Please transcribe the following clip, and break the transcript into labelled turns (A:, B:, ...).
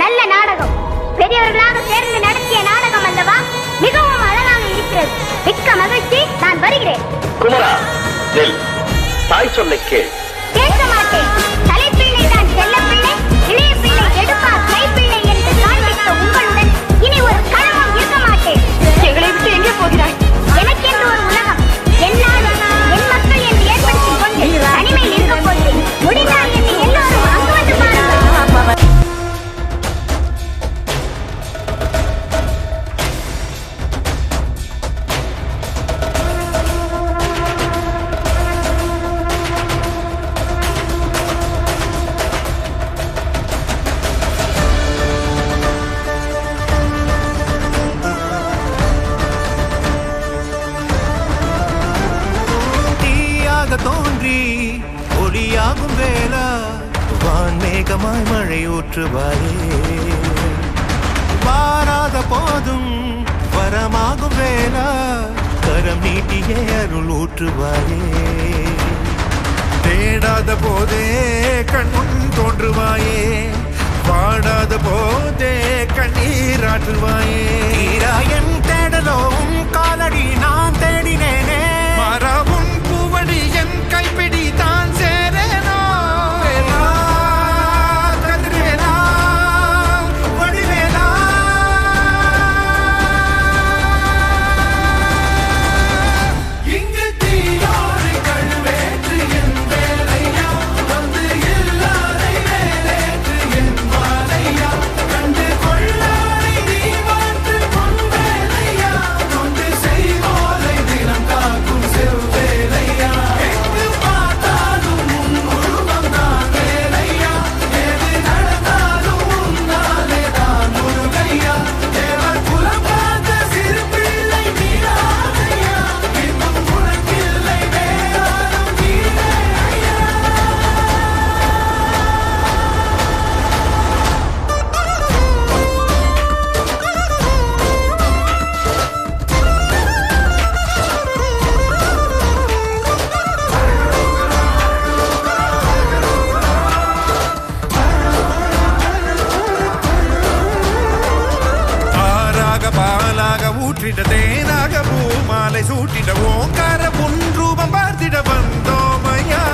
A: நல்ல நாடகம். பெரியவர்களாக சேர்ந்து நடத்திய நாடகம் அல்லவா? மிகவும் அழகாக இருக்கிறது. மிக்க மகிழ்ச்சி. நான் வருகிறேன்.
B: குமரா, தாய் சொல்லை கேள்.
A: கேட்க மாட்டேன். தலைப்பிள்ளை தான் செல்ல பிள்ளை, இளைய பிள்ளை எடுப்பா கைப்பிள்ளை என்று காண்பித்த உங்களுடன் இனி ஒரு களமும் இருக்க மாட்டேன். எங்களை விட்டு எங்கே போகிறாய்? எனக்கென்று ஒரு உலகம், என்னால் என் மக்கள் என்று ஏற்படுத்திக் கொண்டு தனிமையில் இருக்க போகிறேன். முடிந்தால் என்னை எல்லோரும் அங்கு வந்து பாருங்கள்.
C: தோன்றி ஒளியாகும் வேளா வான்மேகமாய் மழை ஊற்றுவாயே, வாராத போதும் வரமாகும் வேளா கரம் நீட்டியே அருள் ஊற்றுவாயே, தேடாத போதே கண்முன் தோன்றுவாயே, பாடாத போதே கண்ணீராற்றுவாயே, என் தேடலும் காலடி நான் தேடினேனே மரபும் பூவடி என் கைப்பிடி தான் சேரேனோ, கதிரேனா வடிவேலா இங்கு தீயோரை கழுவேற்று என் வேலையா வந்து இல்லாதை வேலேற்று என் வாழையா கண்டு கொள்ளாரை நீ மாற்று பொன் வேலையா கொண்டு செய்வோரை தினம் காக்கும் செவ்வேலையா எங்கு பார்த்தாலும் உன் உருவம் தான் வேலையா எது நடந்தாலும் உன்னாலே தான் முருகையா தேவர் குலம் பார்த்த சிறு பிள்ளை நீராதையா இன்னும் உனக்கில்லை வேறாரும் நீரே ஐயா. ஆறாக பாலாக ஊற்றிட தேனாக பூமாலை சூட்டிட ஓங்கார பொன் ரூபம் பார்த்திட வந்தோமையா.